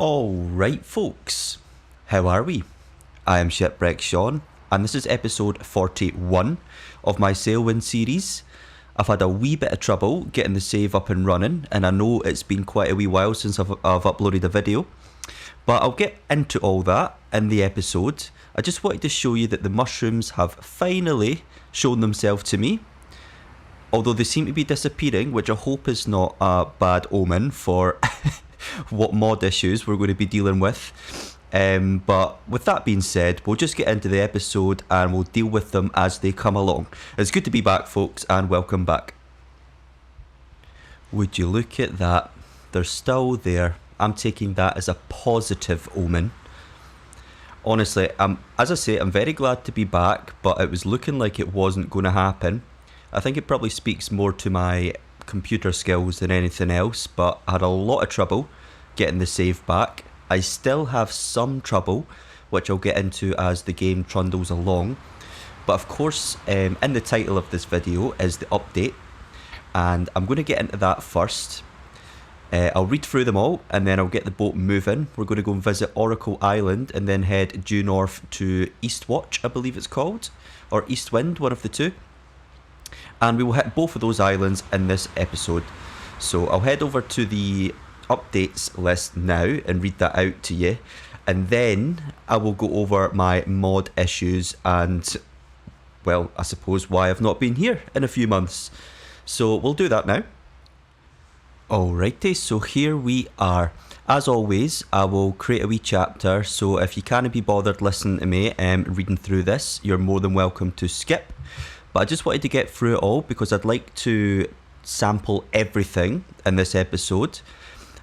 Alright folks, how are we? I am Shipwreck Sean, and this is episode 41 of my Sailwind series. I've had a wee bit of trouble getting the save up and running, and I know it's been quite a wee while since I've uploaded a video, but I'll get into all that in the episode. I just wanted to show you that the mushrooms have finally shown themselves to me, although they seem to be disappearing, which I hope is not a bad omen for what mod issues we're going to be dealing with. But with that being said, we'll just get into the episode and we'll deal with them as they come along. It's good to be back, folks, and welcome back. Would you look at that? They're still there. I'm taking that as a positive omen. Honestly, as I say, I'm very glad to be back, but it was looking like it wasn't going to happen. I think it probably speaks more to my computer skills than anything else, but I had a lot of trouble getting the save back. I still have some trouble, which I'll get into as the game trundles along. But of course, in the title of this video is the update, and I'm going to get into that first. I'll read through them all, and then I'll get the boat moving. We're going to go and visit Oracle Island, and then head due north to Eastwatch, I believe it's called, or Eastwind, one of the two. And we will hit both of those islands in this episode. So I'll head over to the updates list now and read that out to you, and then I will go over my mod issues and, well, I suppose why I've not been here in a few months. So we'll do that now. Alrighty, so here we are. As always, I will create a wee chapter, so if you can't be bothered listening to me reading through this, you're more than welcome to skip. But I just wanted to get through it all because I'd like to sample everything in this episode.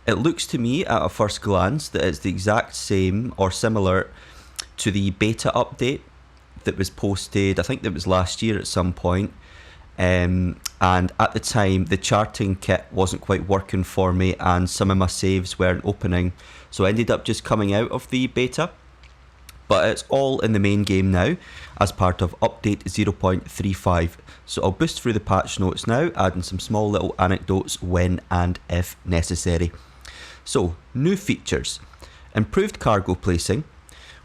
It looks to me at a first glance that it's the exact same or similar to the beta update that was posted, I think that was last year at some point. And at the time, the charting kit wasn't quite working for me and some of my saves weren't opening. So I ended up just coming out of the beta. But it's all in the main game now as part of update 0.35. So I'll boost through the patch notes now, adding some small little anecdotes when and if necessary. So, new features. Improved cargo placing.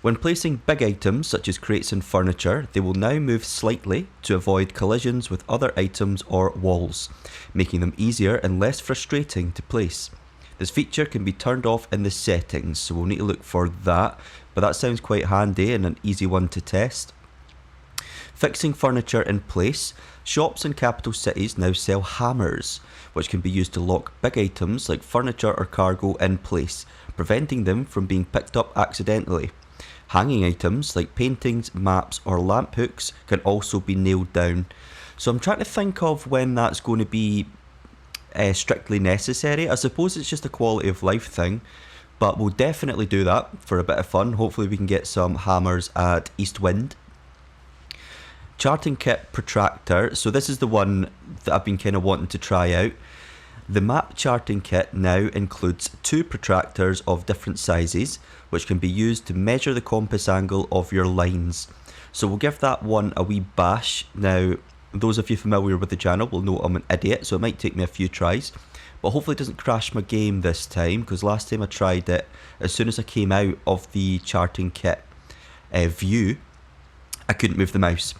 When placing big items such as crates and furniture, they will now move slightly to avoid collisions with other items or walls, making them easier and less frustrating to place. This feature can be turned off in the settings, so we'll need to look for that, but that sounds quite handy and an easy one to test. Fixing furniture in place. Shops in capital cities now sell hammers, which can be used to lock big items like furniture or cargo in place, preventing them from being picked up accidentally. Hanging items like paintings, maps or lamp hooks can also be nailed down. So I'm trying to think of when that's going to be strictly necessary. I suppose it's just a quality of life thing, but we'll definitely do that for a bit of fun. Hopefully we can get some hammers at Eastwind. Charting kit protractor. So this is the one that I've been kind of wanting to try out. The map charting kit now includes 2 protractors of different sizes, which can be used to measure the compass angle of your lines. So we'll give that one a wee bash. Now, those of you familiar with the channel will know I'm an idiot, so it might take me a few tries. But hopefully it doesn't crash my game this time, because last time I tried it, as soon as I came out of the charting kit view, I couldn't move the mouse.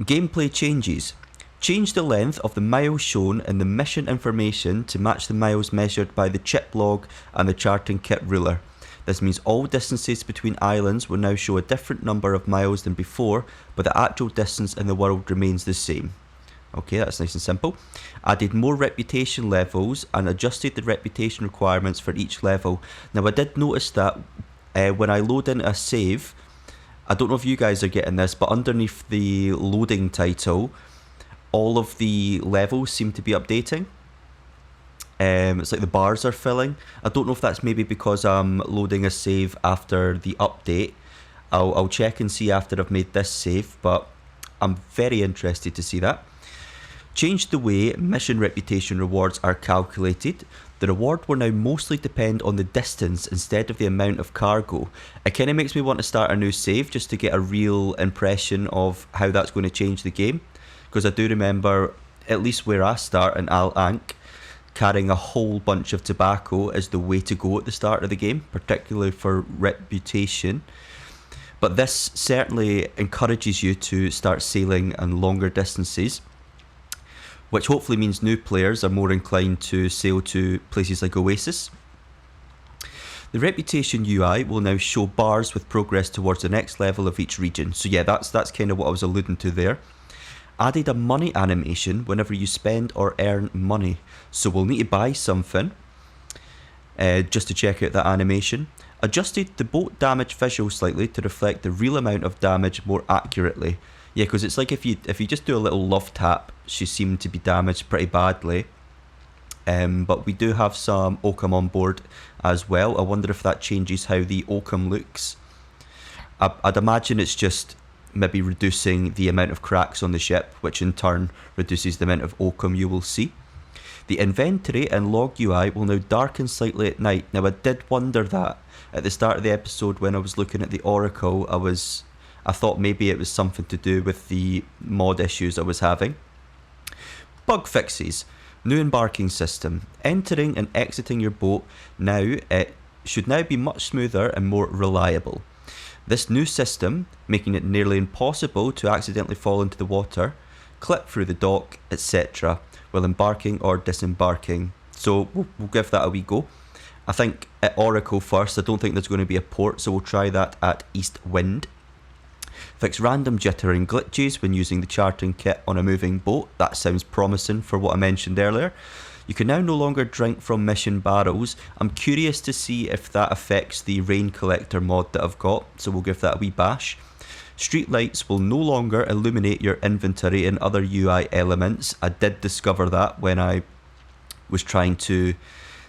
Gameplay changes. Change the length of the miles shown in the mission information to match the miles measured by the chip log and the charting kit ruler. This means all distances between islands will now show a different number of miles than before, but the actual distance in the world remains the same. Okay, that's nice and simple. Added more reputation levels and adjusted the reputation requirements for each level. Now I did notice that when I load in a save, I don't know if you guys are getting this, but underneath the loading title, all of the levels seem to be updating. It's like the bars are filling. I don't know if that's maybe because I'm loading a save after the update. I'll check and see after I've made this save, but I'm very interested to see that. Change the way mission reputation rewards are calculated. The reward will now mostly depend on the distance instead of the amount of cargo. It kind of makes me want to start a new save just to get a real impression of how that's going to change the game. Because I do remember, at least where I start in Al Ankh, carrying a whole bunch of tobacco is the way to go at the start of the game, particularly for reputation. But this certainly encourages you to start sailing on longer distances, which hopefully means new players are more inclined to sail to places like Oasis. The Reputation UI will now show bars with progress towards the next level of each region. So yeah, that's kind of what I was alluding to there. Added a money animation whenever you spend or earn money. So we'll need to buy something just to check out that animation. Adjusted the boat damage visual slightly to reflect the real amount of damage more accurately. Yeah, because it's like if you just do a little love tap, she seemed to be damaged pretty badly. But we do have some Oakham on board as well. I wonder if that changes how the Oakham looks. I'd imagine it's just maybe reducing the amount of cracks on the ship, which in turn reduces the amount of Oakham you will see. The inventory and log UI will now darken slightly at night. Now I did wonder that at the start of the episode when I was looking at the Oracle. I thought maybe it was something to do with the mod issues I was having. Bug fixes. New embarking system. Entering and exiting your boat should now be much smoother and more reliable. This new system, making it nearly impossible to accidentally fall into the water, clip through the dock, etc. while embarking or disembarking. So we'll give that a wee go. I think at Oracle first. I don't think there's going to be a port, so we'll try that at Eastwind. Fix random jitter and glitches when using the charting kit on a moving boat. That sounds promising for what I mentioned earlier. You can now no longer drink from mission barrels. I'm curious to see if that affects the rain collector mod that I've got, so we'll give that a wee bash. Street lights will no longer illuminate your inventory and other UI elements. I did discover that when I was trying to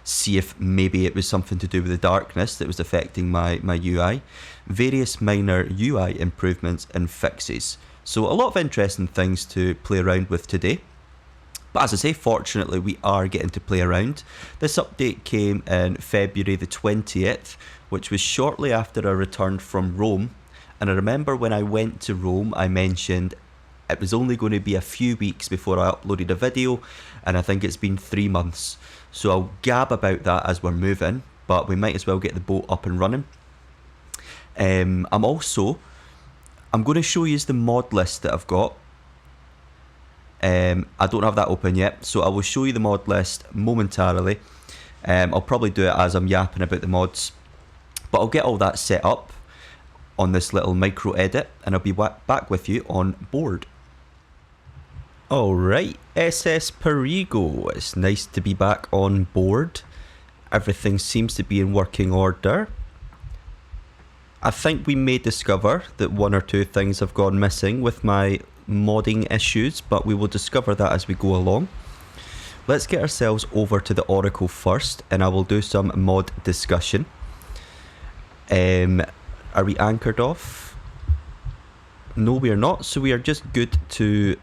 see if maybe it was something to do with the darkness that was affecting my UI. Various minor UI improvements and fixes. So a lot of interesting things to play around with today. But as I say, fortunately we are getting to play around. This update came in February the 20th, which was shortly after I returned from Rome. And I remember when I went to Rome, I mentioned it was only going to be a few weeks before I uploaded a video, and I think it's been 3 months. So I'll gab about that as we're moving, but we might as well get the boat up and running. I'm going to show you the mod list that I've got. I don't have that open yet, so I will show you the mod list momentarily. I'll probably do it as I'm yapping about the mods, but I'll get all that set up on this little micro edit, and I'll be back with you on board. Alright, SS Perigo. It's nice to be back on board. Everything seems to be in working order. I think we may discover that 1 or 2 things have gone missing with my modding issues, but we will discover that as we go along. Let's get ourselves over to the Oracle first, and I will do some mod discussion. Are we anchored off? No, we are not, so we are just good to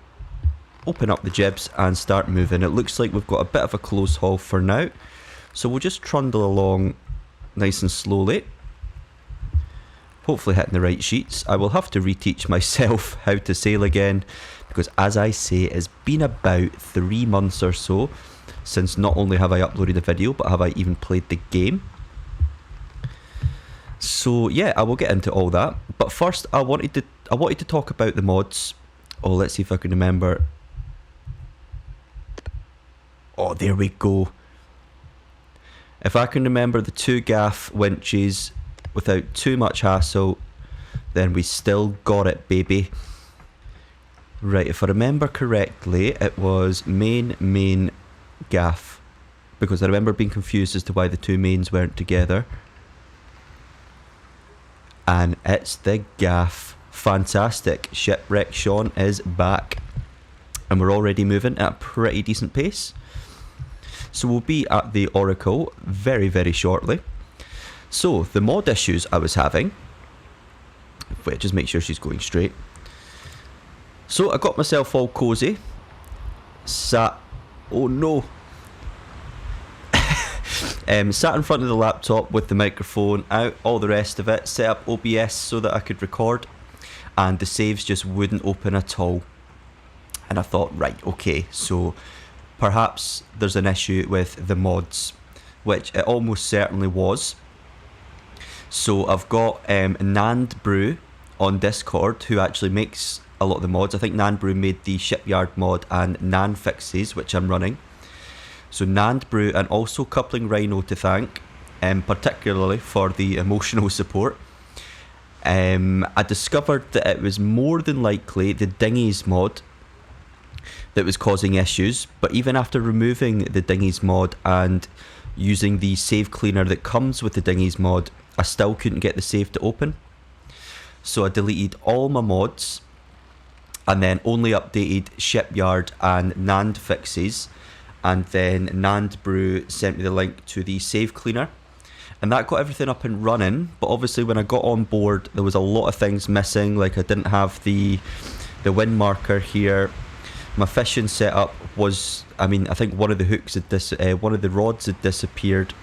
open up the jibs and start moving. It looks like we've got a bit of a close haul for now, so we'll just trundle along nice and slowly, hopefully hitting the right sheets. I will have to reteach myself how to sail again, because as I say, it's been about 3 months or so since not only have I uploaded a video, but have I even played the game. So yeah, I will get into all that, but first I wanted to talk about the mods. Oh, let's see if I can remember. Oh, there we go. If I can remember the 2 gaff winches without too much hassle, then we still got it, baby. Right, if I remember correctly, it was main gaff, because I remember being confused as to why the 2 mains weren't together. And it's the gaff. Fantastic. Shipwreck Sean is back, and we're already moving at a pretty decent pace. So we'll be at the Oracle very, very shortly. So the mod issues I was having, wait, just make sure she's going straight. So I got myself all cozy, oh no, sat in front of the laptop with the microphone out, all the rest of it, set up OBS so that I could record, and the saves just wouldn't open at all. And I thought, right, okay, so perhaps there's an issue with the mods, which it almost certainly was. So I've got Nand Brew on Discord, who actually makes a lot of the mods. I think Nand Brew made the Shipyard mod and Nan Fixes, which I'm running. So Nand Brew, and also Coupling Rhino to thank, particularly for the emotional support. I discovered that it was more than likely the dinghies mod that was causing issues, but even after removing the dinghies mod and using the save cleaner that comes with the dinghies mod, I still couldn't get the save to open. So I deleted all my mods and then only updated Shipyard and Nand Fixes, and then Nand Brew sent me the link to the save cleaner, and that got everything up and running. But obviously when I got on board, there was a lot of things missing. Like I didn't have the wind marker here. My fishing setup was, I think one of the hooks had one of the rods had disappeared,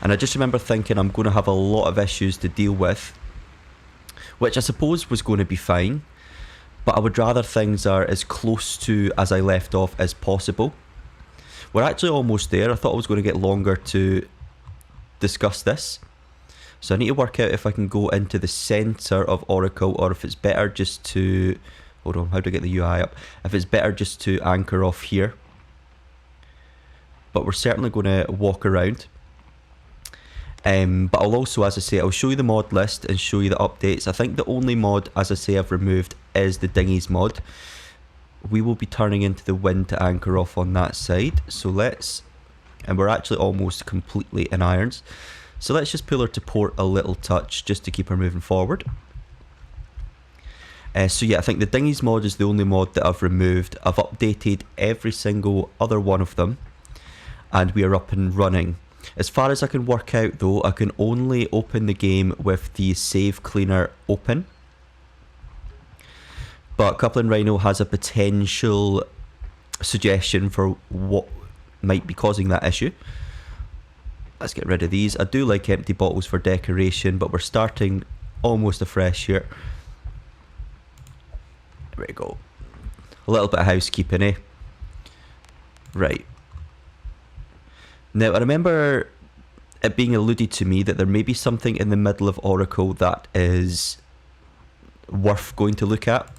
and I just remember thinking I'm going to have a lot of issues to deal with, which I suppose was going to be fine, but I would rather things are as close to as I left off as possible. We're actually almost there. I thought I was going to get longer to discuss this, so I need to work out if I can go into the centre of Oracle, or if it's better just to, hold on, how do I get the UI up? If it's better just to anchor off here. But we're certainly going to walk around. But I'll also, as I say, I'll show you the mod list and show you the updates. I think the only mod, as I say, I've removed is the dinghies mod. We will be turning into the wind to anchor off on that side. So let's, and we're actually almost completely in irons. So let's just pull her to port a little touch just to keep her moving forward. So yeah, I think the dinghies mod is the only mod that I've removed. I've updated every single other one of them, and we are up and running. As far as I can work out though, I can only open the game with the save cleaner open. But Coupling Rhino has a potential suggestion for what might be causing that issue. Let's get rid of these. I do like empty bottles for decoration, but we're starting almost afresh here. There we go. A little bit of housekeeping, eh? Right. Now, I remember it being alluded to me that there may be something in the middle of Oracle that is worth going to look at.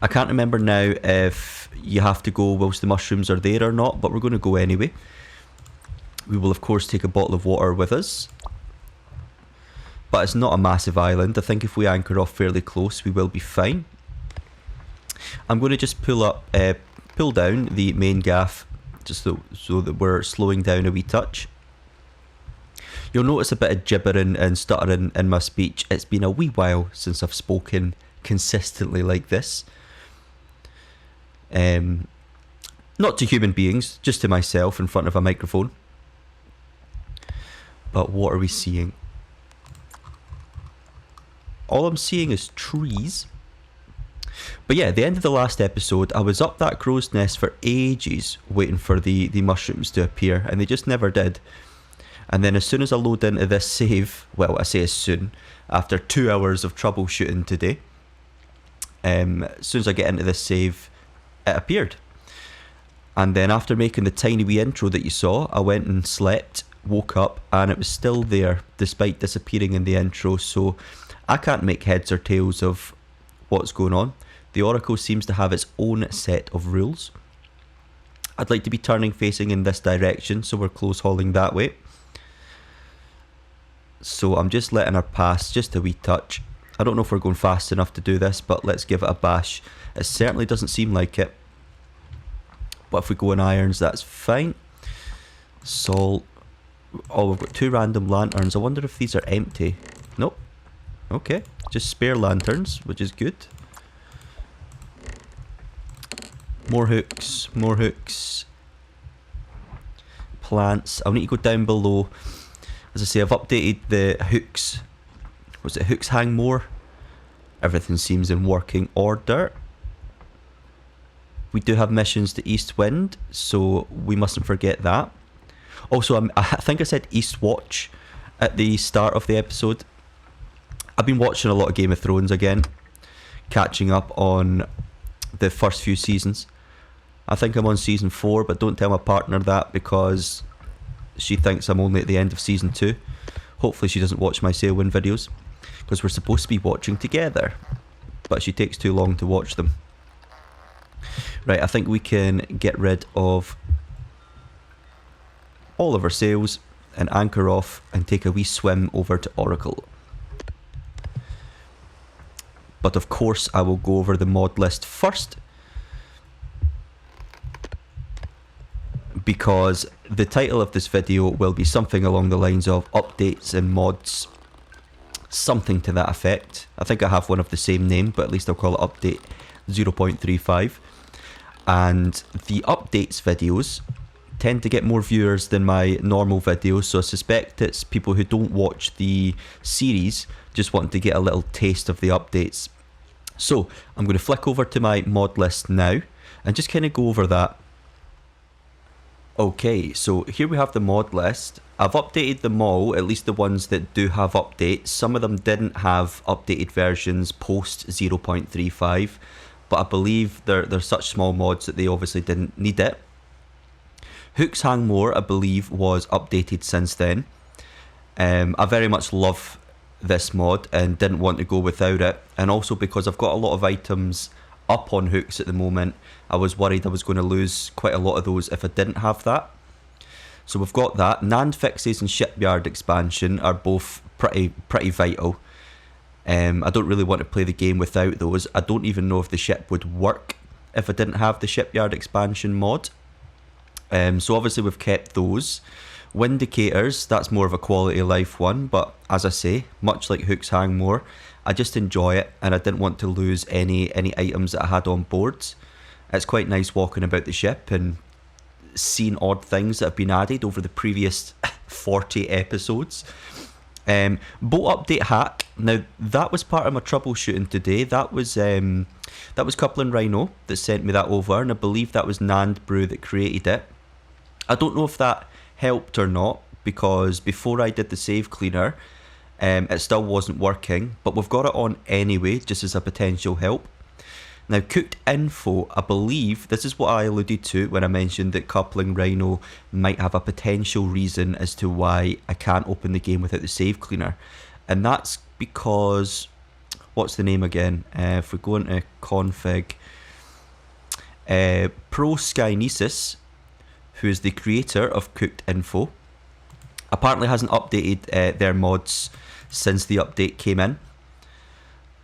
I can't remember now if you have to go whilst the mushrooms are there or not, but we're going to go anyway. We will, of course, take a bottle of water with us. But it's not a massive island. I think if we anchor off fairly close, we will be fine. I'm going to just pull down the main gaff, just so that we're slowing down a wee touch. You'll notice a bit of gibbering and stuttering in my speech. It's been a wee while since I've spoken consistently like this. Not to human beings, just to myself in front of a microphone. But what are we seeing? All I'm seeing is trees. But yeah, at the end of the last episode, I was up that crow's nest for ages waiting for the mushrooms to appear, and they just never did. And then as soon as I load into this save, well, I say as soon, after 2 hours of troubleshooting today, as soon as I get into this save, it appeared. And then after making the tiny wee intro that you saw, I went and slept, woke up, and it was still there despite disappearing in the intro. So I can't make heads or tails of what's going on. The Oracle seems to have its own set of rules. I'd like to be turning facing in this direction, so we're close hauling that way. So I'm just letting her pass just a wee touch. I don't know if we're going fast enough to do this, but let's give it a bash. It certainly doesn't seem like it. But if we go in irons, that's fine. Salt. Oh, we've got 2 random lanterns. I wonder if these are empty. Nope. Okay. Just spare lanterns, which is good. More hooks. More hooks. Plants. I'll need to go down below. As I say, I've updated the hooks. Was it hooks hang more? Everything seems in working order. We do have missions to Eastwind, so we mustn't forget that. Also, I think I said Eastwatch at the start of the episode. I've been watching a lot of Game of Thrones again, catching up on the first few seasons. I think I'm on season 4, but don't tell my partner that because she thinks I'm only at the end of season 2. Hopefully she doesn't watch my Sailwind videos, because we're supposed to be watching together, but she takes too long to watch them. Right, I think we can get rid of all of our sails and anchor off and take a wee swim over to Oracle. But of course I will go over the mod list first, because the title of this video will be something along the lines of updates and mods, something to that effect. I think I have one of the same name, but at least I'll call it update 0.35. And the updates videos tend to get more viewers than my normal videos, so I suspect it's people who don't watch the series just wanting to get a little taste of the updates. So I'm going to flick over to my mod list now and just kind of go over that. Okay, so here we have the mod list. I've updated them all, at least the ones that do have updates. Some of them didn't have updated versions post 0.35, but I believe they're such small mods that they obviously didn't need it. Hooks Hang More, I believe, was updated since then. I very much love this mod and didn't want to go without it, and also because I've got a lot of items up on hooks at the moment, I was worried I was going to lose quite a lot of those if I didn't have that. So we've got that. NAND fixes and shipyard expansion are both pretty vital. I don't really want to play the game without those. I don't even know if the ship would work if I didn't have the shipyard expansion mod. So obviously we've kept those. Windicators, that's more of a quality of life one, but as I say, much like Hooks Hang More, I just enjoy it and I didn't want to lose any items that I had on board. It's quite nice walking about the ship and seeing odd things that have been added over the previous 40 episodes. Boat update hack. Now that was part of my troubleshooting today. That was Couple and Rhino that sent me that over, and I believe that was Nand Brew that created it. I don't know if that helped or not, because before I did the save cleaner, it still wasn't working, but we've got it on anyway, just as a potential help. Now, cooked info, I believe, this is what I alluded to when I mentioned that Coupling Rhino might have a potential reason as to why I can't open the game without the save cleaner. And that's because, what's the name again? If we go into config, Pro Skynesis, who is the creator of Cooked Info, apparently hasn't updated their mods since the update came in.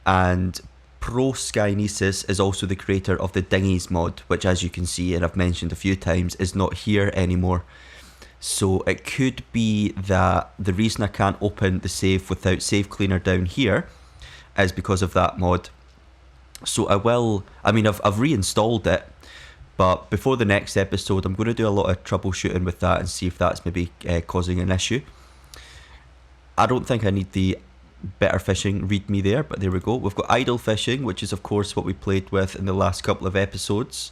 And Pro Skynesis is also the creator of the Dinghies mod, which, as you can see and I've mentioned a few times, is not here anymore. So it could be that the reason I can't open the save without save cleaner down here is because of that mod. So I've reinstalled it, but before the next episode I'm going to do a lot of troubleshooting with that and see if that's maybe causing an issue. I don't think I need the better fishing readme there, but there we go. We've got idle fishing, which is of course what we played with in the last couple of episodes.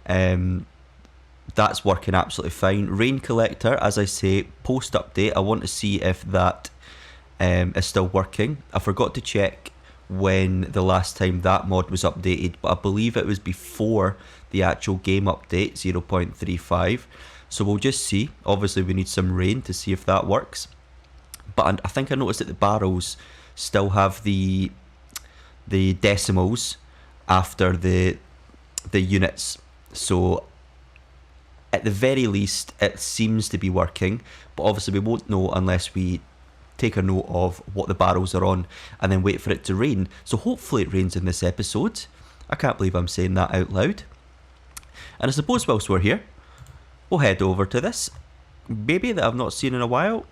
That's working absolutely fine. Rain collector, as I say, post update, I want to see if that is still working. I forgot to check when the last time that mod was updated, but I believe it was before the actual game update 0.35. So we'll just see. Obviously we need some rain to see if that works. But I think I noticed that the barrels still have the decimals after the units. So at the very least it seems to be working, but obviously we won't know unless we take a note of what the barrels are on and then wait for it to rain. So hopefully it rains in this episode. I can't believe I'm saying that out loud. And I suppose whilst we're here, we'll head over to this baby that I've not seen in a while.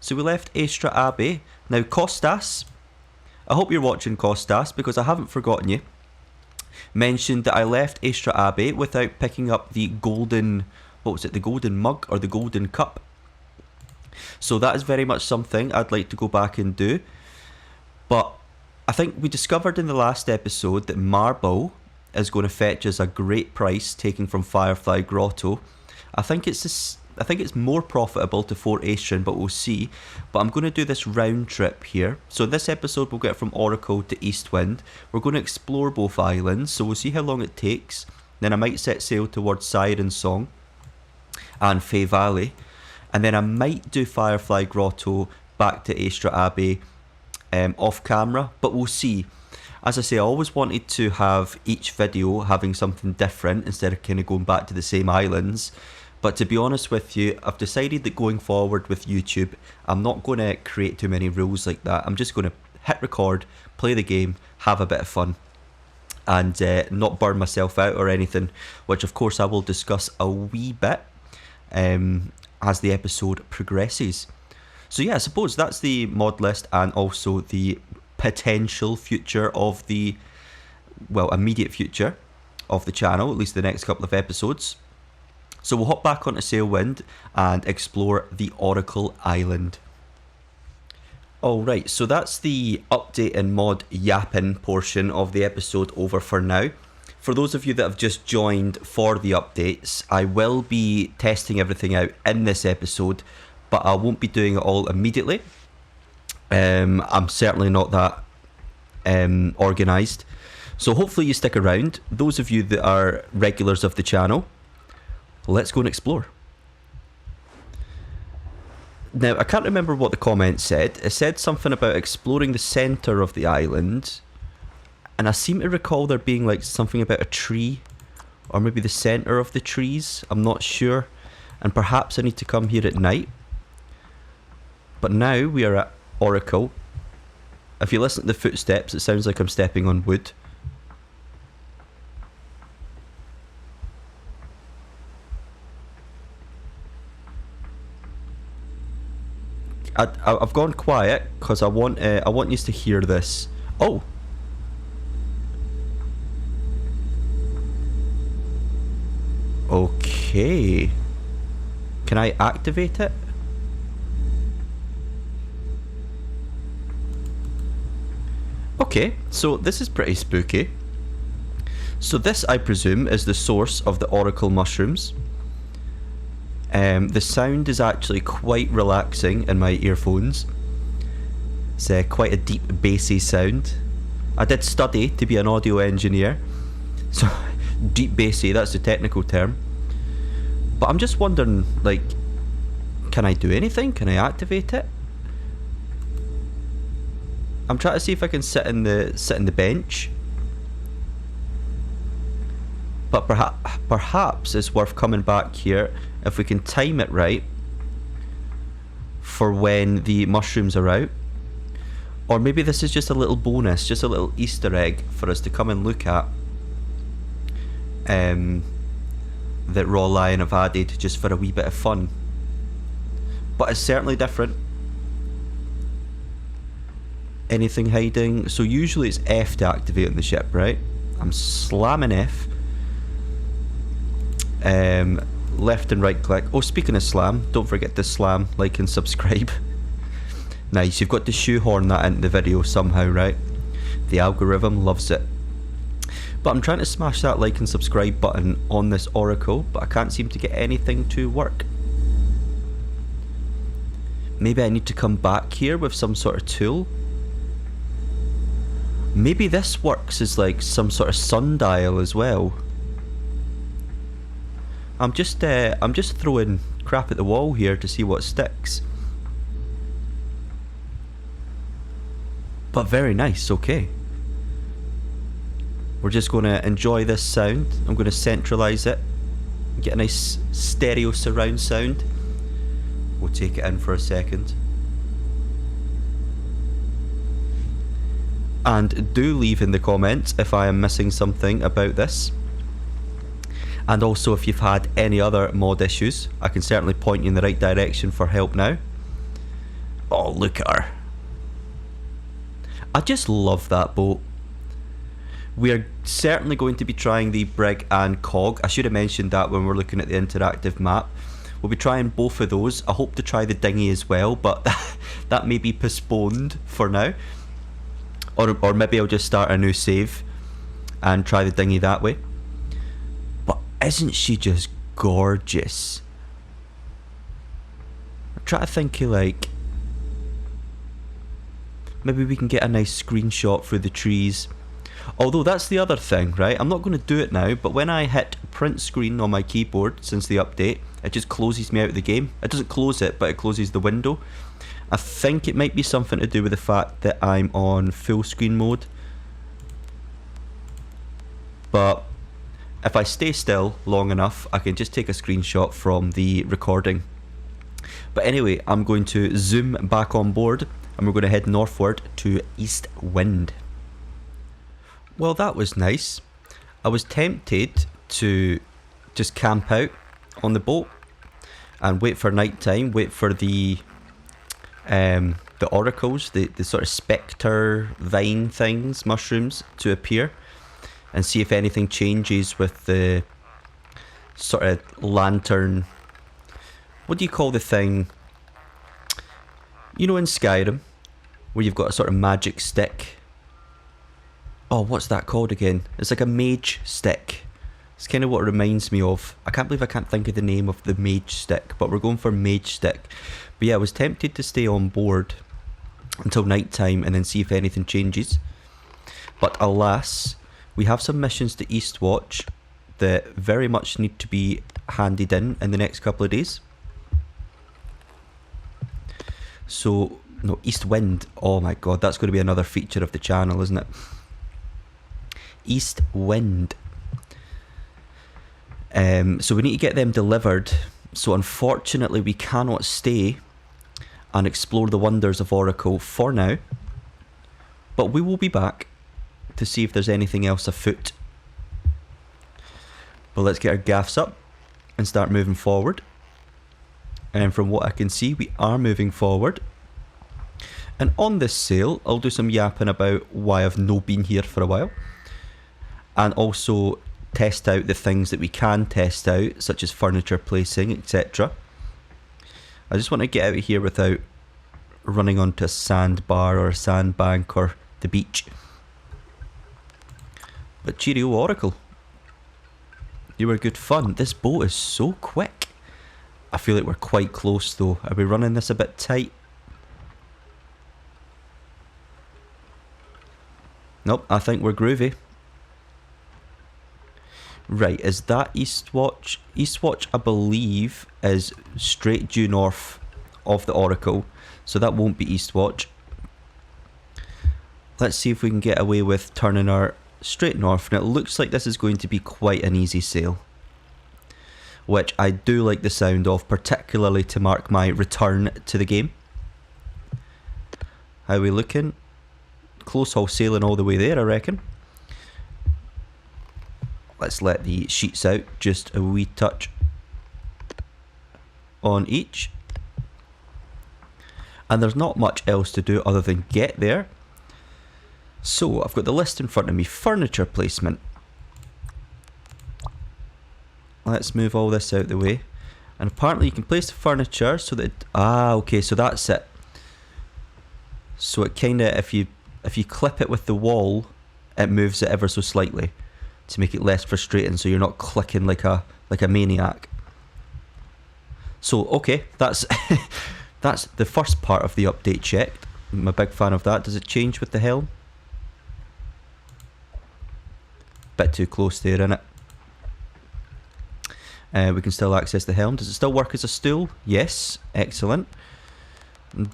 So we left Astra Abbey. Now Costas, I hope you're watching, Costas, because I haven't forgotten you, mentioned that I left Astra Abbey without picking up the golden, what was it, the golden mug or the golden cup. So that is very much something I'd like to go back and do. But I think we discovered in the last episode that marble is going to fetch us a great price taken from Firefly Grotto. I think it's more profitable to Fort Astrian, but we'll see. But I'm going to do this round trip here. So this episode we'll get from Oracle to Eastwind. We're going to explore both islands, so we'll see how long it takes. Then I might set sail towards Siren Song and Fay Valley. And then I might do Firefly Grotto back to Aestra Abbey off camera, but we'll see. As I say, I always wanted to have each video having something different instead of kind of going back to the same islands. But to be honest with you, I've decided that going forward with YouTube, I'm not going to create too many rules like that. I'm just going to hit record, play the game, have a bit of fun, and not burn myself out or anything, which of course I will discuss a wee bit as the episode progresses. So yeah, I suppose that's the mod list and also the potential future of the, well, immediate future of the channel, at least the next couple of episodes. So we'll hop back onto Sailwind and explore the Oracle Island. Alright, so that's the update and mod yapping portion of the episode over for now. For those of you that have just joined for the updates, I will be testing everything out in this episode, but I won't be doing it all immediately. I'm certainly not that organised. So hopefully you stick around. Those of you that are regulars of the channel, let's go and explore. Now, I can't remember what the comment said. It said something about exploring the centre of the island, and I seem to recall there being like something about a tree, or maybe the centre of the trees. I'm not sure, and perhaps I need to come here at night. But now we are at Oracle. If you listen to the footsteps, it sounds like I'm stepping on wood. I've gone quiet because I want you to hear this. Oh. Okay. Can I activate it? Okay, so this is pretty spooky. So this, I presume, is the source of the Oracle mushrooms. The sound is actually quite relaxing in my earphones. It's quite a deep bassy sound. I did study to be an audio engineer, so deep bassy, that's the technical term. But I'm just wondering, like, can I do anything? Can I activate it? I'm trying to see if I can sit in the bench. But perhaps it's worth coming back here if we can time it right for when the mushrooms are out. Or maybe this is just a little bonus, just a little Easter egg for us to come and look at, that Raw Lion have added just for a wee bit of fun. But it's certainly different. Anything hiding? So usually it's F to activate on the ship, right? I'm slamming F. Left and right click. Oh, speaking of slam, don't forget to slam, like and subscribe. Nice, you've got to shoehorn that into the video somehow, right? The algorithm loves it. But I'm trying to smash that like and subscribe button on this Oracle, but I can't seem to get anything to work. Maybe I need to come back here with some sort of tool. Maybe this works as like some sort of sundial as well. I'm just throwing crap at the wall here to see what sticks. But very nice, okay. We're just going to enjoy this sound. I'm going to centralise it. Get a nice stereo surround sound. We'll take it in for a second. And do leave in the comments if I am missing something about this. And also if you've had any other mod issues, I can certainly point you in the right direction for help now. Oh, look at her. I just love that boat. We are certainly going to be trying the Brig and Cog. I should have mentioned that when we're looking at the interactive map. We'll be trying both of those. I hope to try the dinghy as well, but that may be postponed for now. Or maybe I'll just start a new save and try the dinghy that way. But isn't she just gorgeous? I'm trying to think of like... Maybe we can get a nice screenshot through the trees. Although that's the other thing, right? I'm not going to do it now, but when I hit print screen on my keyboard since the update, it just closes me out of the game. It doesn't close it, but it closes the window. I think it might be something to do with the fact that I'm on full screen mode. But if I stay still long enough, I can just take a screenshot from the recording. But anyway, I'm going to zoom back on board and we're going to head northward to Eastwind. Well, that was nice. I was tempted to just camp out on the boat and wait for night time, wait for the oracles, the sort of spectre vine things, mushrooms, to appear and see if anything changes with the sort of lantern. What do you call the thing? You know, in Skyrim, where you've got a sort of magic stick. Oh, what's that called again? It's like a mage stick. It's kind of what it reminds me of. I can't believe I can't think of the name of the mage stick, but we're going for mage stick. But yeah, I was tempted to stay on board until night time and then see if anything changes. But alas, we have some missions to Eastwatch that very much need to be handed in the next couple of days. So, no, Eastwind. Oh my god, that's going to be another feature of the channel, isn't it? Eastwind. So we need to get them delivered. So unfortunately we cannot stay and explore the wonders of Oracle for now. But we will be back to see if there's anything else afoot. But let's get our gaffs up and start moving forward. And from what I can see, we are moving forward. And on this sail, I'll do some yapping about why I've no been here for a while. And also test out the things that we can test out, such as furniture placing, etc. I just want to get out of here without running onto a sandbar or a sandbank or the beach. But cheerio, Oracle. You were good fun. This boat is so quick. I feel like we're quite close though. Are we running this a bit tight? Nope, I think we're groovy. Right, is that Eastwatch? Eastwatch, I believe, is straight due north of the Oracle, so that won't be Eastwatch. Let's see if we can get away with turning our straight north, and it looks like this is going to be quite an easy sail, which I do like the sound of, particularly to mark my return to the game. How are we looking? Close haul sailing all the way there, I reckon. Let's let the sheets out just a wee touch on each. And there's not much else to do other than get there. So I've got the list in front of me. Furniture placement. Let's move all this out the way. And apparently you can place the furniture so that... okay, so that's it. So it kind of, if you clip it with the wall, it moves it ever so slightly to make it less frustrating, so you're not clicking like a maniac. So okay, that's that's the first part of the update checked. I'm a big fan of that. Does it change with the helm? Bit too close there, innit? We can still access the helm. Does it still work as a stool? Yes, excellent.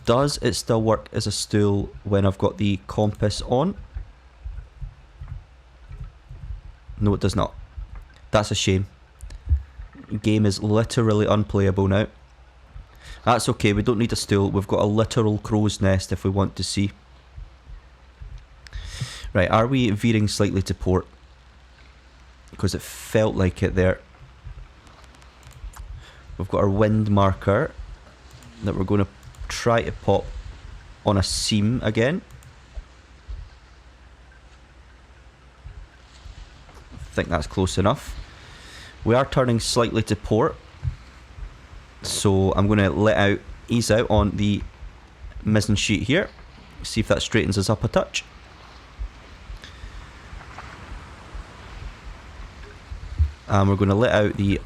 Does it still work as a stool when I've got the compass on? No, it does not. That's a shame. Game is literally unplayable now. That's okay, we don't need a stool. We've got a literal crow's nest if we want to see. Right, are we veering slightly to port? Because it felt like it there. We've got our wind marker that we're going to try to pop on a seam again. I think that's close enough. We are turning slightly to port, so I'm going to ease out on the mizzen sheet here, see if that straightens us up a touch. And we're going to let out the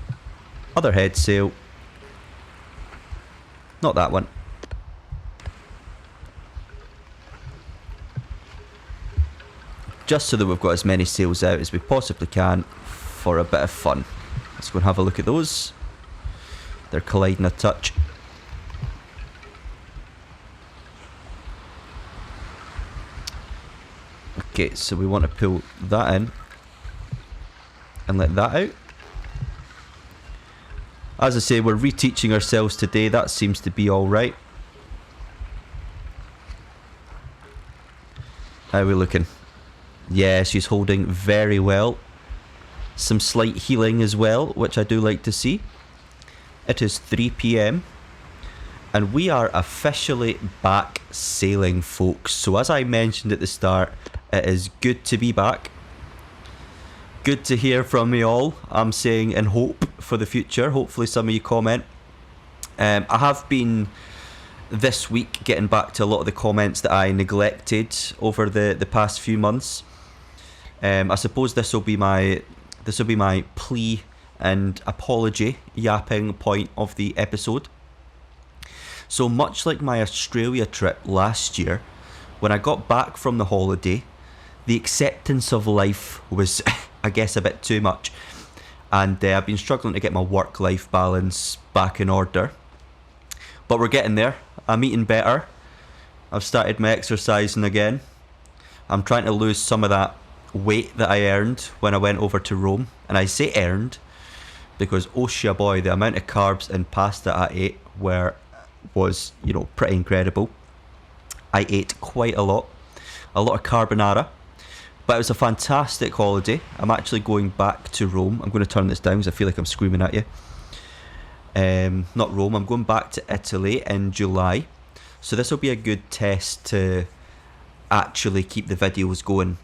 other head sail, not that one. just so that we've got as many sails out as we possibly can for a bit of fun. Let's go and have a look at those. They're colliding a touch. Okay, so we want to pull that in and let that out. As I say, we're reteaching ourselves today. That seems to be alright. How are we looking? Yeah, she's holding very well. Some slight healing as well, which I do like to see. It is 3 PM. And we are officially back sailing, folks. So as I mentioned at the start, it is good to be back. Good to hear from you all. I'm saying in hope for the future. Hopefully some of you comment. I have been this week getting back to a lot of the comments that I neglected over the past few months. I suppose this will be my plea and apology yapping point of the episode. So much like my Australia trip last year, when I got back from the holiday, the acceptance of life was, I guess, a bit too much. And I've been struggling to get my work-life balance back in order. But we're getting there. I'm eating better. I've started my exercising again. I'm trying to lose some of that weight that I earned when I went over to Rome. And I say earned because, oh shit boy, the amount of carbs and pasta I ate was, you know, pretty incredible. I ate quite a lot of carbonara, but it was a fantastic holiday. I'm actually going back to Rome. I'm going to turn this down because I feel like I'm screaming at you. Not Rome, I'm going back to Italy in July, so this will be a good test to actually keep the videos going,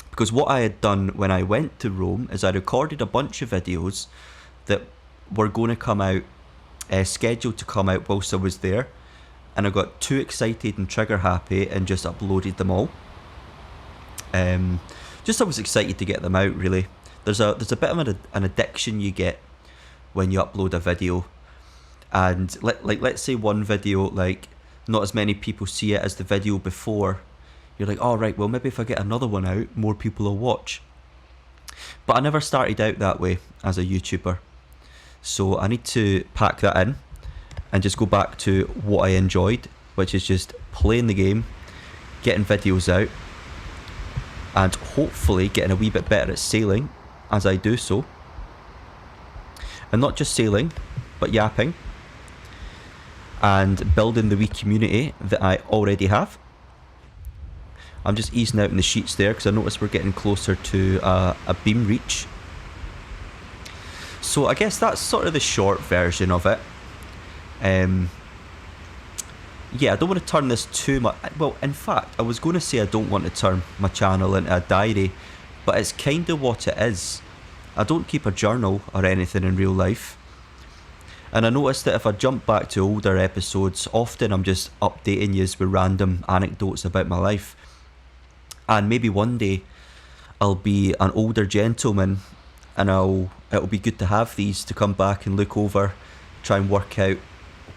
because what I had done when I went to Rome is I recorded a bunch of videos that were going to come out, scheduled to come out whilst I was there, and I got too excited and trigger happy and just uploaded them all. I was excited to get them out, really. There's a bit of an addiction you get when you upload a video, and let's say one video, like, not as many people see it as the video before. You're like, oh right, well maybe if I get another one out, more people will watch. But I never started out that way as a YouTuber. So I need to pack that in and just go back to what I enjoyed, which is just playing the game, getting videos out, and hopefully getting a wee bit better at sailing as I do so. And not just sailing, but yapping, and building the wee community that I already have. I'm just easing out in the sheets there because I noticed we're getting closer to a beam reach. So I guess that's sort of the short version of it. Yeah, I don't want to turn this too much. Well, in fact, I was going to say I don't want to turn my channel into a diary, but it's kind of what it is. I don't keep a journal or anything in real life. And I noticed that if I jump back to older episodes, often I'm just updating you with random anecdotes about my life. And maybe one day I'll be an older gentleman, and it'll be good to have these to come back and look over, try and work out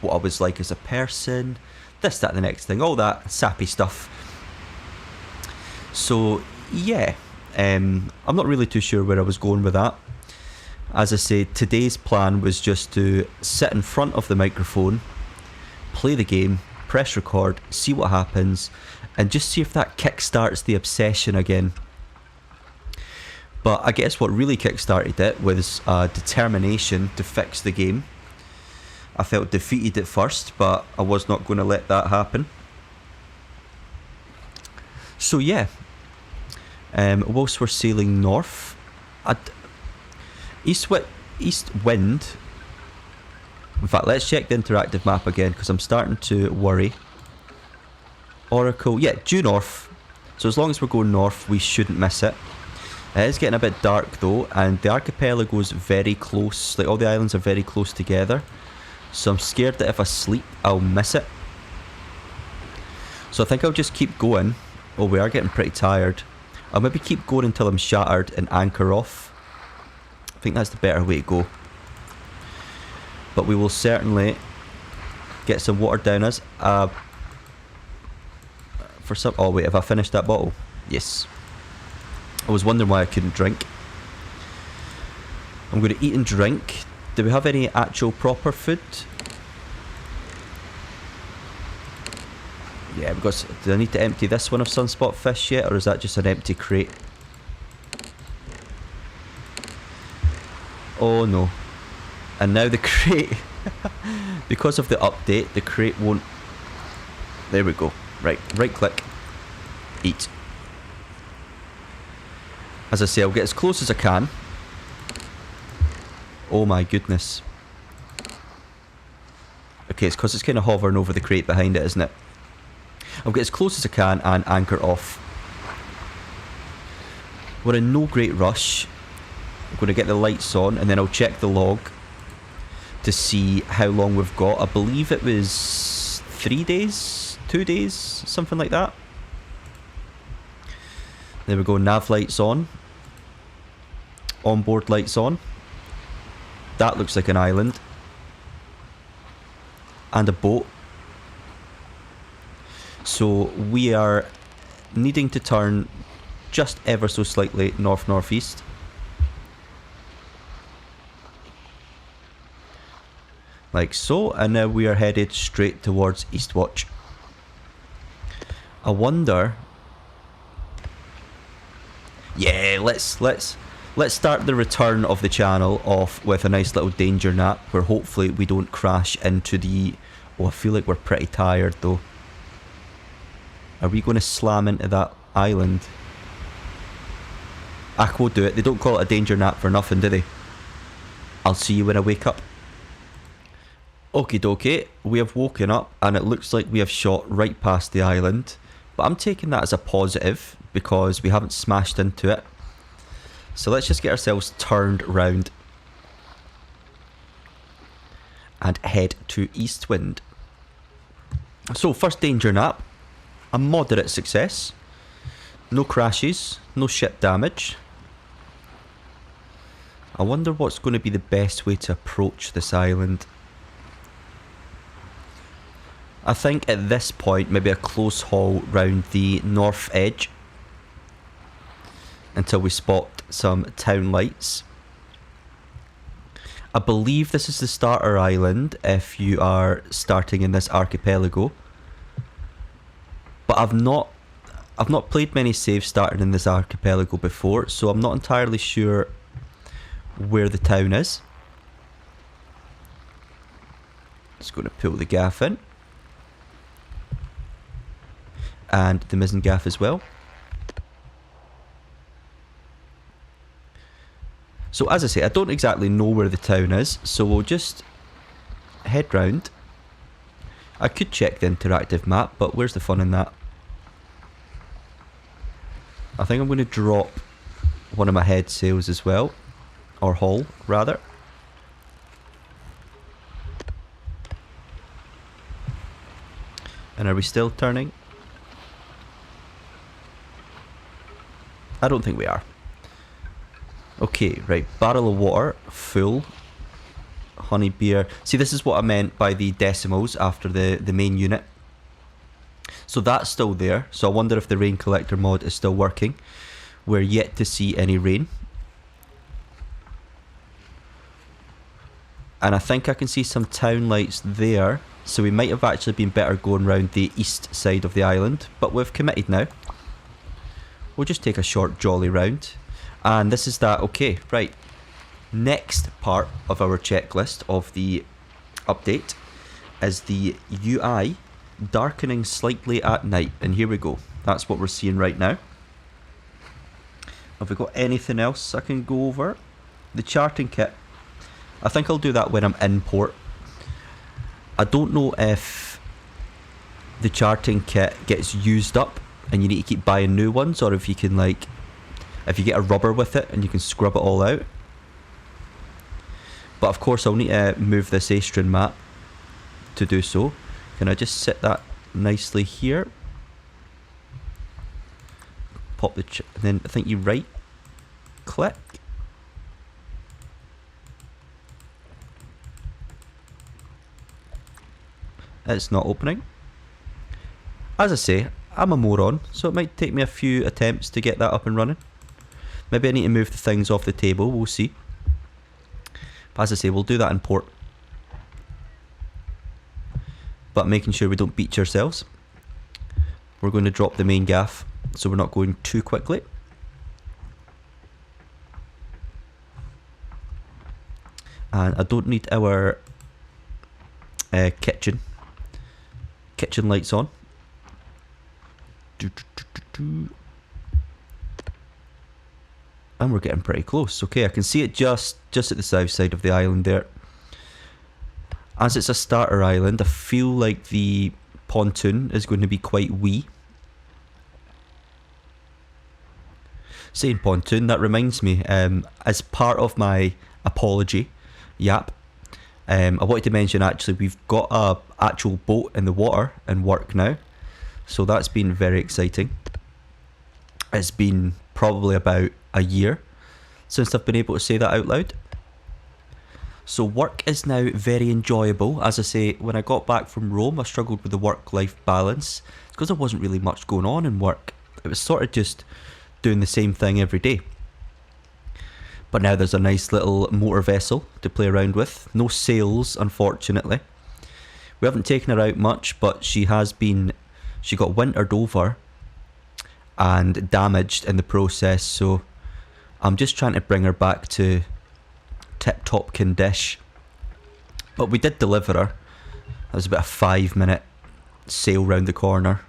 what I was like as a person, this, that, the next thing, all that sappy stuff. So yeah, I'm not really too sure where I was going with that. As I said, today's plan was just to sit in front of the microphone, play the game, press record, see what happens, and just see if that kickstarts the obsession again. But I guess what really kickstarted it was determination to fix the game. I felt defeated at first, but I was not going to let that happen. So yeah, whilst we're sailing north, Eastwind. In fact, let's check the interactive map again because I'm starting to worry. Oracle, yeah, due north. So as long as we're going north, we shouldn't miss it. It is getting a bit dark though, and the archipelago is very close. Like, all the islands are very close together. So I'm scared that if I sleep, I'll miss it. So I think I'll just keep going. Oh, we are getting pretty tired. I'll maybe keep going until I'm shattered and anchor off. I think that's the better way to go. But we will certainly get some water down us. For some. Oh wait, have I finished that bottle? Yes. I was wondering why I couldn't drink. I'm going to eat and drink. Do we have any actual proper food? Yeah, we've got... Do I need to empty this one of sunspot fish yet, or is that just an empty crate? Oh no. And now the crate... because of the update, the crate won't... There we go. Right click. Eat. As I say, I'll get as close as I can. Oh my goodness. Okay, it's because it's kind of hovering over the crate behind it, isn't it? I'll get as close as I can and anchor off. We're in no great rush. I'm going to get the lights on and then I'll check the log to see how long we've got. I believe it was 3 days, 2 days, something like that. There we go, nav lights on. Onboard lights on. That looks like an island. And a boat. So we are needing to turn just ever so slightly north-northeast. Like so, and now we are headed straight towards Eastwatch. I wonder... Yeah, let's start the return of the channel off with a nice little danger nap where hopefully we don't crash into the... Oh, I feel like we're pretty tired though. Are we going to slam into that island? We'll do it. They don't call it a danger nap for nothing, do they? I'll see you when I wake up. Okie dokie, we have woken up and it looks like we have shot right past the island. But I'm taking that as a positive because we haven't smashed into it. So let's just get ourselves turned round and head to Eastwind. So first danger nap, a moderate success. No crashes, no ship damage. I wonder what's going to be the best way to approach this island. I think at this point maybe a close haul round the north edge until we spot some town lights. I believe this is the starter island if you are starting in this archipelago. But I've not played many saves starting in this archipelago before, so I'm not entirely sure where the town is. Just going to pull the gaff in. And the mizzen gaff as well. So as I say, I don't exactly know where the town is, so we'll just head round. I could check the interactive map, but where's the fun in that? I think I'm going to drop one of my head sails as well, or hull rather. And are we still turning? I don't think we are. Okay, right, barrel of water, full. Honey beer. See, this is what I meant by the decimals after the main unit. So that's still there. So I wonder if the rain collector mod is still working. We're yet to see any rain. And I think I can see some town lights there. So we might have actually been better going round the east side of the island. But we've committed now. We'll just take a short jolly round. And this is that. Okay, right. Next part of our checklist of the update is the UI darkening slightly at night. And here we go. That's what we're seeing right now. Have we got anything else I can go over? The charting kit. I think I'll do that when I'm in port. I don't know if the charting kit gets used up and you need to keep buying new ones, or if you can, like, if you get a rubber with it and you can scrub it all out. But of course I'll need to move this Eastwind map to do so. Can I just set that nicely here? Pop the and then I think you right click. It's not opening. As I say, I'm a moron, so it might take me a few attempts to get that up and running. Maybe I need to move the things off the table, we'll see. But as I say, we'll do that in port. But making sure we don't beach ourselves. We're going to drop the main gaff, so we're not going too quickly. And I don't need our kitchen lights on. And we're getting pretty close. Okay, I can see it just at the south side of the island there. As it's a starter island, I feel like the pontoon is going to be quite wee. Saying pontoon, that reminds me, as part of my apology, I wanted to mention actually we've got a actual boat in the water and work now, so that's been very exciting. It's been probably about a year since I've been able to say that out loud. So work is now very enjoyable. As I say, when I got back from Rome, I struggled with the work-life balance because there wasn't really much going on in work. It was sort of just doing the same thing every day. But now there's a nice little motor vessel to play around with. No sails, unfortunately. We haven't taken her out much, but she got wintered over and damaged in the process, so I'm just trying to bring her back to tip-top condition. But we did deliver her. That was about a 5-minute sail round the corner.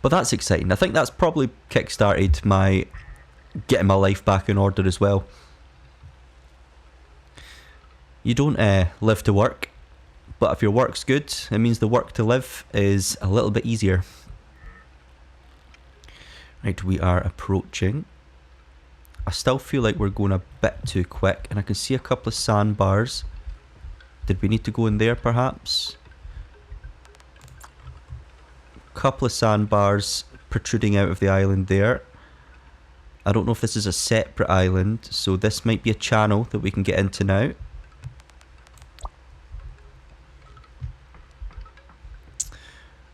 But that's exciting. I think that's probably kick-started my getting my life back in order as well. You don't live to work, but if your work's good, it means the work to live is a little bit easier. Right, we are approaching. I still feel like we're going a bit too quick, and I can see a couple of sandbars. Did we need to go in there perhaps? Couple of sandbars protruding out of the island there. I don't know if this is a separate island, so this might be a channel that we can get into now.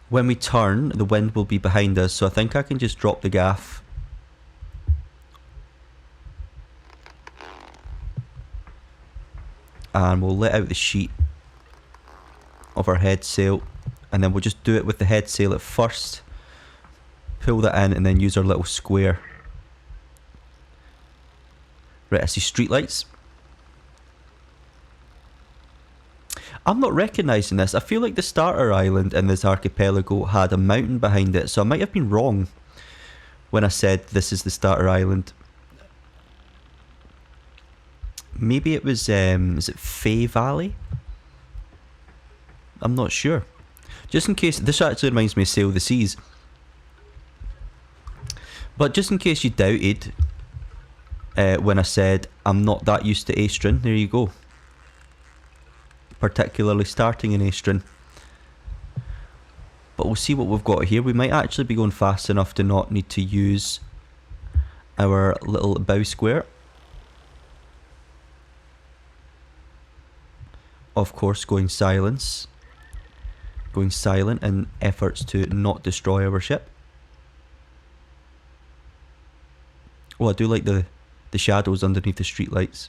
When we turn, the wind will be behind us, so I think I can just drop the gaff. And we'll let out the sheet of our head sail, and then we'll just do it with the head sail at first. Pull that in and then use our little square. Right, I see streetlights. I'm not recognising this. I feel like the starter island in this archipelago had a mountain behind it, so I might have been wrong when I said this is the starter island. Maybe it was, is it Fay Valley? I'm not sure. Just in case, this actually reminds me of Sail the Seas. But just in case you doubted when I said I'm not that used to Eastwind, there you go. Particularly starting in Eastwind. But we'll see what we've got here. We might actually be going fast enough to not need to use our little bow square. Of course, going silent in efforts to not destroy our ship. Oh, I do like the shadows underneath the streetlights.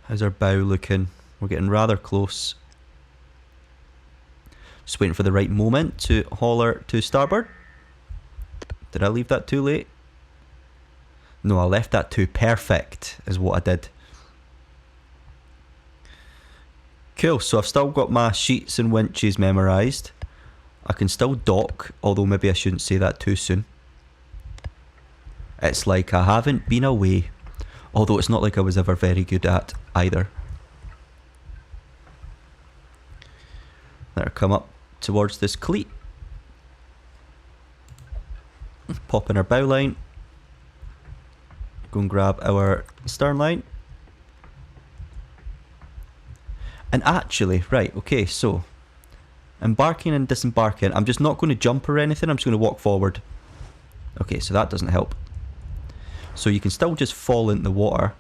How's our bow looking? We're getting rather close. Just waiting for the right moment to haul her to starboard. Did I leave that too late? No, I left that too perfect, is what I did. Cool, so I've still got my sheets and winches memorised. I can still dock, although maybe I shouldn't say that too soon. It's like I haven't been away, although it's not like I was ever very good at either. Let her come up towards this cleat. Pop in our bow line. Go and grab our stern line. And actually, right, okay, so embarking and disembarking, I'm just not going to jump or anything, I'm just going to walk forward. Okay, so that doesn't help. So you can still just fall into the water.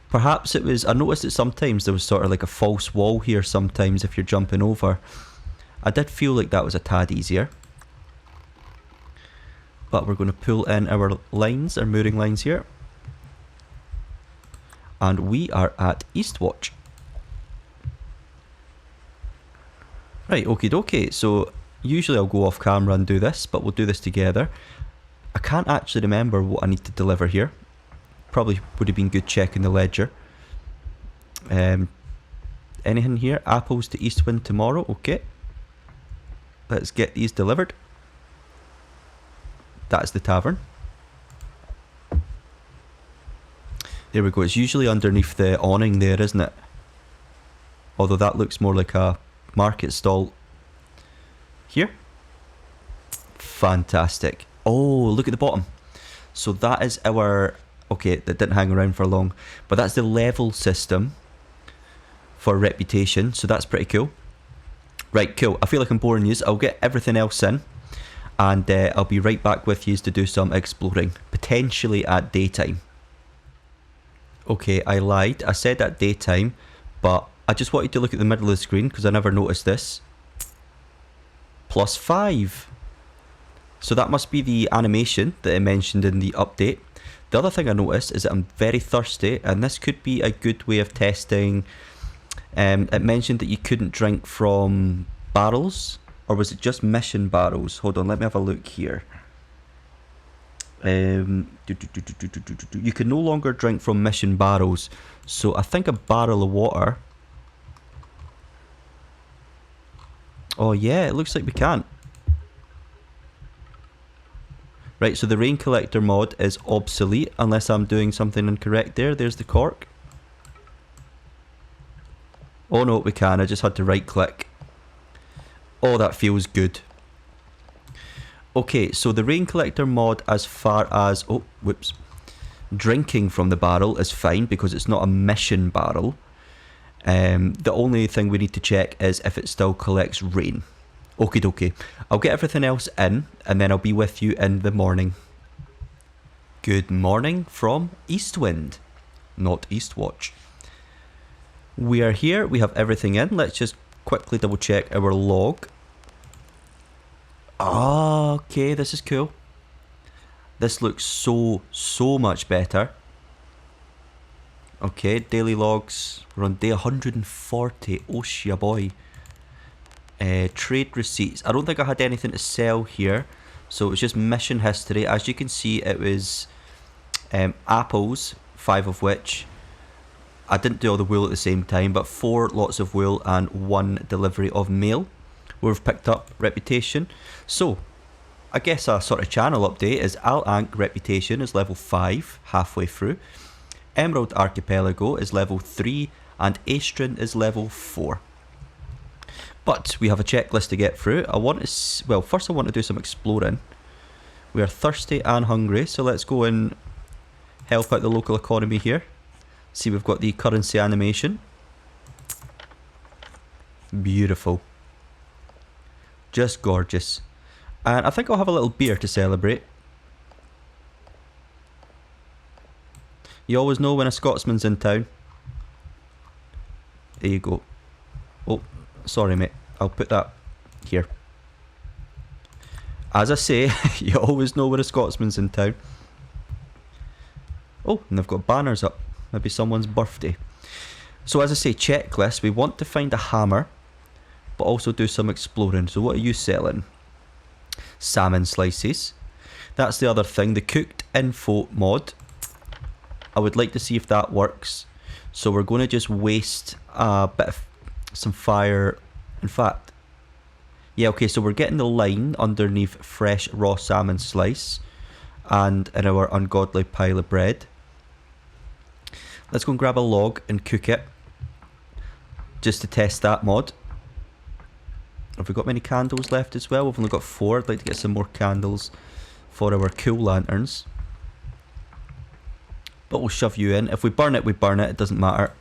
Perhaps it was, I noticed that sometimes there was sort of like a false wall here sometimes if you're jumping over. I did feel like that was a tad easier. But we're going to pull in our lines, our mooring lines here. And we are at Eastwatch. Right, okie dokie. So usually I'll go off camera and do this, but we'll do this together. I can't actually remember what I need to deliver here. Probably would have been good checking the ledger. Anything here? Apples to Eastwind tomorrow. Okay. Let's get these delivered. That's the tavern. There we go. It's usually underneath the awning there, isn't it? Although that looks more like a market stall. Here. Fantastic. Oh, look at the bottom. So that is our... Okay, that didn't hang around for long. But that's the level system for reputation. So that's pretty cool. Right, cool. I feel like I'm boring you. I'll get everything else in. And I'll be right back with you to do some exploring. Potentially at daytime. Okay, I lied. I said at daytime. But I just wanted to look at the middle of the screen because I never noticed this. +5. So that must be the animation that I mentioned in the update. The other thing I noticed is that I'm very thirsty, and this could be a good way of testing. It mentioned that you couldn't drink from barrels, or was it just mission barrels? Hold on, let me have a look here. You can no longer drink from mission barrels, so I think a barrel of water. Oh yeah, it looks like we can't. Right, so the rain collector mod is obsolete unless I'm doing something incorrect there. There's the cork. Oh no, we can. I just had to right click. Oh, that feels good. Okay, so the rain collector mod as far as... Oh, whoops. Drinking from the barrel is fine because it's not a mission barrel. The only thing we need to check is if it still collects rain. Okie dokie. I'll get everything else in and then I'll be with you in the morning. Good morning from Eastwind, not Eastwatch. We are here, we have everything in. Let's just quickly double check our log. Okay, this is cool. This looks so much better. Okay, daily logs. We're on day 140. Oh, shia boy. Trade receipts. I don't think I had anything to sell here, so it was just mission history. As you can see, it was apples, 5 of which I didn't do all the wool at the same time, but 4 lots of wool and 1 delivery of mail. We've picked up reputation. So I guess a sort of channel update is Al Ankh reputation is level 5, halfway through. Emerald Archipelago is level 3 and Aestrin is level 4. But we have a checklist to get through. First I want to do some exploring. We are thirsty and hungry, so let's go and help out the local economy here. See, we've got the currency animation. Beautiful. Just gorgeous. And I think I'll have a little beer to celebrate. You always know when a Scotsman's in town. There you go. Oh, sorry mate. I'll put that here. As I say, you always know when a Scotsman's in town. Oh, and they've got banners up. Maybe someone's birthday. So as I say, checklist. We want to find a hammer, but also do some exploring. So what are you selling? Salmon slices. That's the other thing. The cooked info mod. I would like to see if that works. So we're going to just waste a bit of some fire. In fact, yeah, okay, so we're getting the line underneath fresh raw salmon slice and in our ungodly pile of bread. Let's go and grab a log and cook it just to test that mod. Have we got many candles left as well? We've only got 4. I'd like to get some more candles for our cool lanterns. But we'll shove you in. If we burn it, we burn it. It doesn't matter.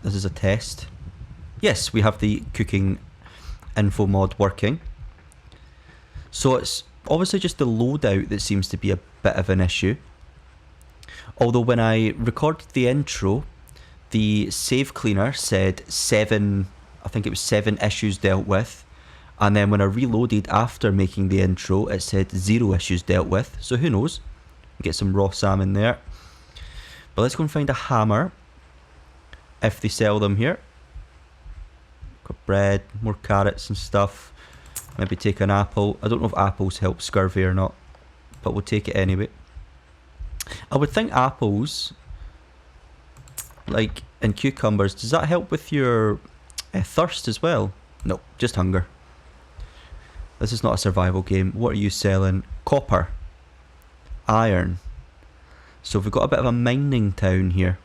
This is a test. Yes, we have the cooking info mod working. So it's obviously just the loadout that seems to be a bit of an issue. Although when I recorded the intro, the save cleaner said 7, I think it was 7 issues dealt with. And then when I reloaded after making the intro, it said 0 issues dealt with. So who knows? Get some raw salmon there. But let's go and find a hammer, if they sell them here. Got bread, more carrots and stuff. Maybe take an apple. I don't know if apples help scurvy or not, but we'll take it anyway. I would think apples, like, and cucumbers, does that help with your thirst as well? No, just hunger. This is not a survival game. What are you selling? Copper. Iron. So we've got a bit of a mining town here.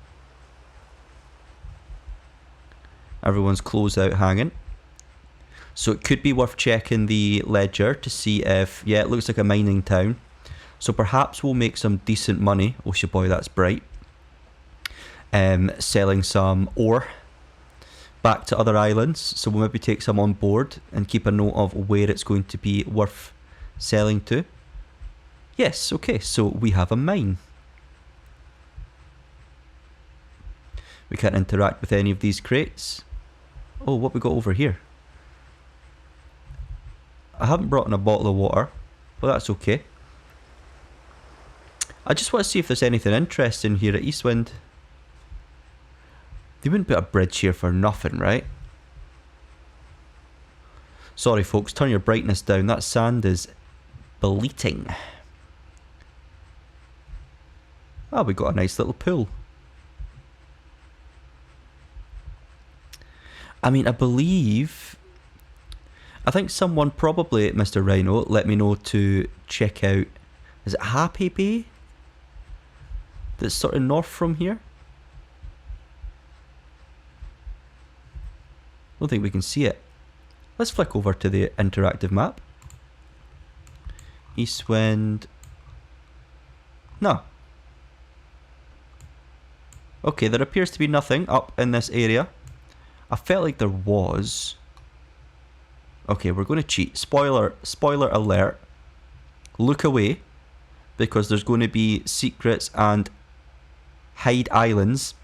Everyone's clothes out hanging. So it could be worth checking the ledger to see if, yeah, it looks like a mining town. So perhaps we'll make some decent money. Oh, shit boy, that's bright. Selling some ore back to other islands. So we'll maybe take some on board and keep a note of where it's going to be worth selling to. Yes, okay, so we have a mine. We can't interact with any of these crates. Oh, what we got over here? I haven't brought in a bottle of water, but that's okay. I just want to see if there's anything interesting here at Eastwind. They wouldn't put a bridge here for nothing, right? Sorry folks, turn your brightness down. That sand is bleating. Oh, we got a nice little pool. I mean, I think someone, probably Mr. Rhino, let me know to check out, is it Happy Bay? That's sort of north from here? I don't think we can see it. Let's flick over to the interactive map. Eastwind. No. Okay, there appears to be nothing up in this area. I felt like there was. Okay, we're going to cheat. Spoiler alert. Look away, because there's going to be secrets and hide islands.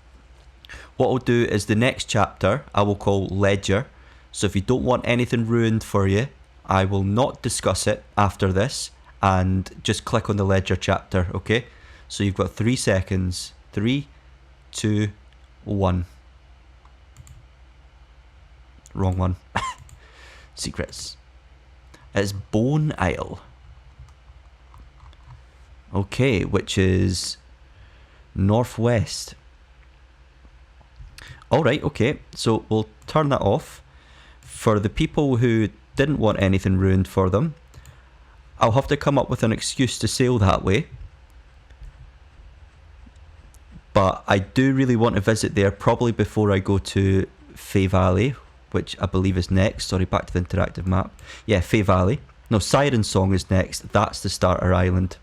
What I'll do is the next chapter I will call Ledger. So if you don't want anything ruined for you, I will not discuss it after this, and just click on the Ledger chapter, okay? So you've got 3 seconds. 3, 2, 1. Wrong one. Secrets. It's Bone Isle. Okay, which is northwest. Alright, okay, so we'll turn that off. For the people who didn't want anything ruined for them, I'll have to come up with an excuse to sail that way. But I do really want to visit there, probably before I go to Fay Valley, which I believe is next. Sorry, back to the interactive map. Yeah, Fay Valley. No, Siren Song is next. That's the starter island.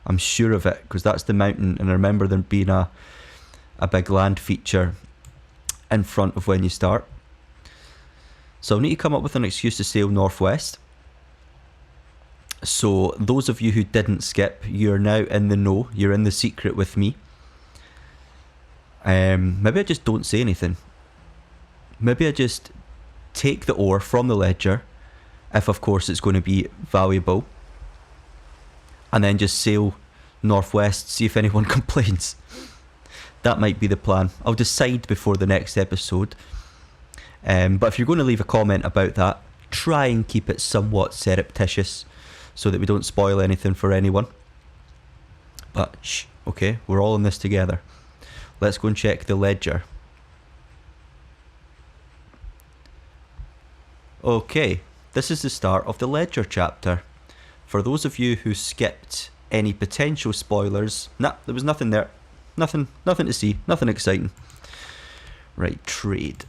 I'm sure of it, because that's the mountain, and I remember there being a big land feature in front of when you start. So I'll need to come up with an excuse to sail northwest. So those of you who didn't skip, you're now in the know. You're in the secret with me. Maybe I just don't say anything. Maybe I just take the ore from the ledger, if of course it's going to be valuable, and then just sail northwest, see if anyone complains. That might be the plan. I'll decide before the next episode. But if you're going to leave a comment about that, try and keep it somewhat surreptitious, so that we don't spoil anything for anyone. But shh, okay, we're all in this together. Let's go and check the ledger. Okay, this is the start of the ledger chapter. For those of you who skipped any potential spoilers, nah, there was nothing there. Nothing to see, nothing exciting. Right, trade.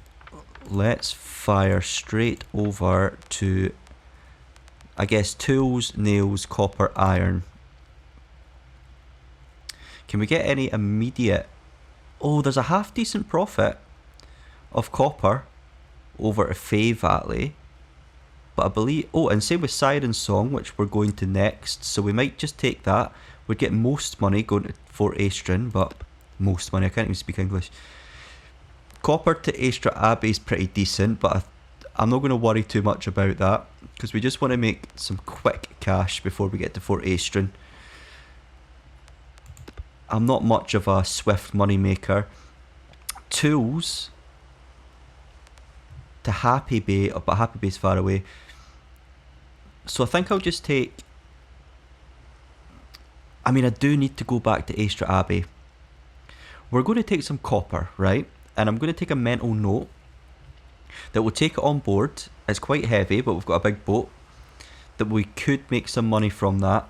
Let's fire straight over to, I guess, tools, nails, copper, iron. Can we get any immediate... Oh, there's a half decent profit of copper over at Fay Valley. But I believe... Oh, and same with Siren Song, which we're going to next. So we might just take that. We'd get most money going to Fort Astron, but... Most money, I can't even speak English. Copper to Astra Abbey is pretty decent, but I'm not going to worry too much about that, because we just want to make some quick cash before we get to Fort Eastwind. I'm not much of a swift money maker. Tools to Happy Bay, but Happy Bay's far away. So I think I'll just take... I mean, I do need to go back to Aystra Abbey. We're going to take some copper, right? And I'm going to take a mental note that we'll take it on board. It's quite heavy, but we've got a big boat. That we could make some money from that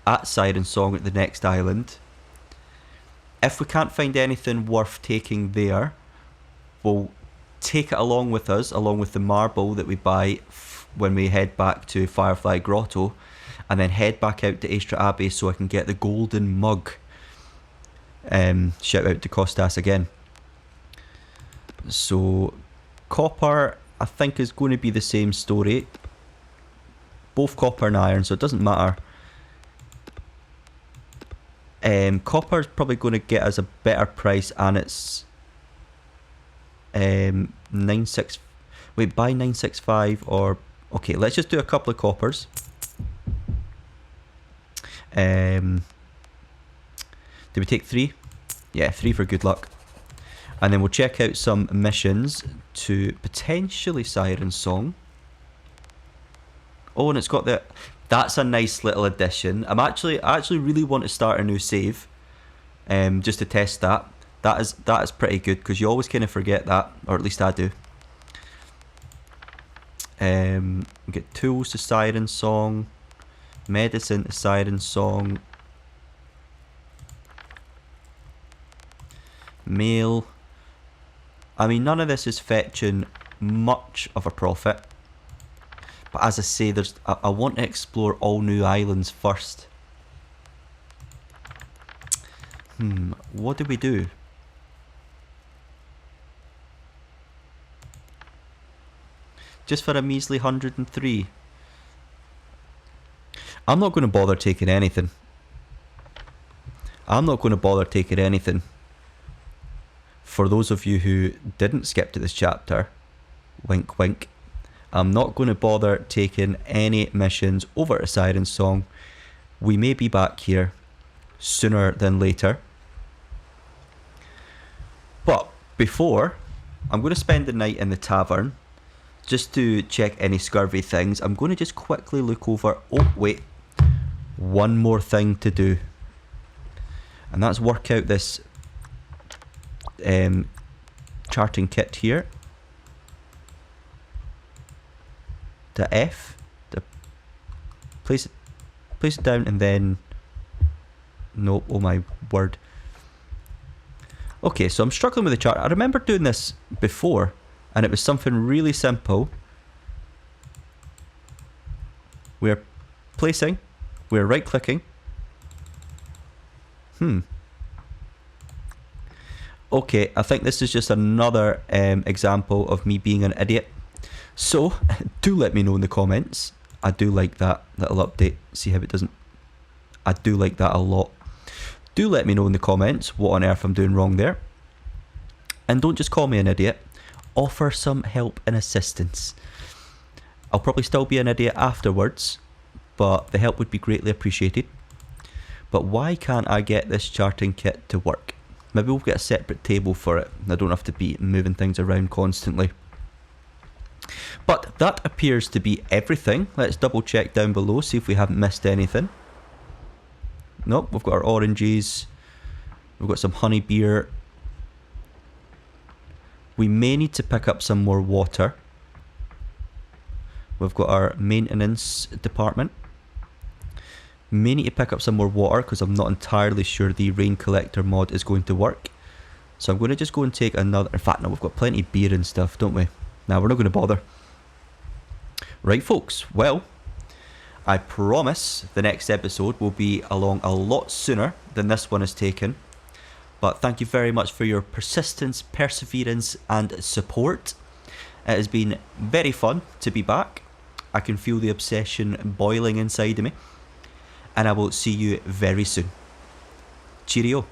at Siren Song at the next island. If we can't find anything worth taking there, we'll take it along with us, along with the marble that we buy when we head back to Firefly Grotto, and then head back out to Aystra Abbey so I can get the golden mug. Shout out to Costas again. So copper, I think, is going to be the same story. Both copper and iron, so it doesn't matter. Copper is probably going to get us a better price, and it's 96. Wait, buy 965 or okay. Let's just do a couple of coppers. Do we take 3? Yeah, 3 for good luck. And then we'll check out some missions to potentially Siren Song. Oh, and it's got the... That's a nice little addition. I actually really want to start a new save, just to test that. That is pretty good, because you always kind of forget that, or at least I do. Get tools to Siren Song, medicine to Siren Song, mail. I mean, none of this is fetching much of a profit. But as I say, I want to explore all new islands first. What do we do? Just for a measly 103. I'm not going to bother taking anything. For those of you who didn't skip to this chapter, wink wink, I'm not going to bother taking any missions over to Siren Song. We may be back here sooner than later. But before, I'm going to spend the night in the tavern just to check any scurvy things. I'm going to just quickly look over... Oh, wait. One more thing to do. And that's work out this charting kit here. The F, place it down, and then nope. Oh my word. Okay, so I'm struggling with the chart. I remember doing this before, and it was something really simple. We're placing, we're right clicking. Okay, I think this is just another example of me being an idiot. So, do let me know in the comments. I do like that little update. See how it doesn't... I do like that a lot. Do let me know in the comments what on earth I'm doing wrong there. And don't just call me an idiot. Offer some help and assistance. I'll probably still be an idiot afterwards, but the help would be greatly appreciated. But why can't I get this charting kit to work? Maybe we'll get a separate table for it. I don't have to be moving things around constantly. But that appears to be everything. Let's double check down below, see if we haven't missed anything. Nope, we've got our oranges. We've got some honey beer. We may need to pick up some more water. We've got our maintenance department. May need to pick up some more water because I'm not entirely sure the rain collector mod is going to work. So I'm going to just go and take another... In fact, no, we've got plenty of beer and stuff, don't we? Now we're not going to bother. Right, folks. Well, I promise the next episode will be along a lot sooner than this one is taken. But thank you very much for your persistence, perseverance and support. It has been very fun to be back. I can feel the obsession boiling inside of me. And I will see you very soon. Cheerio.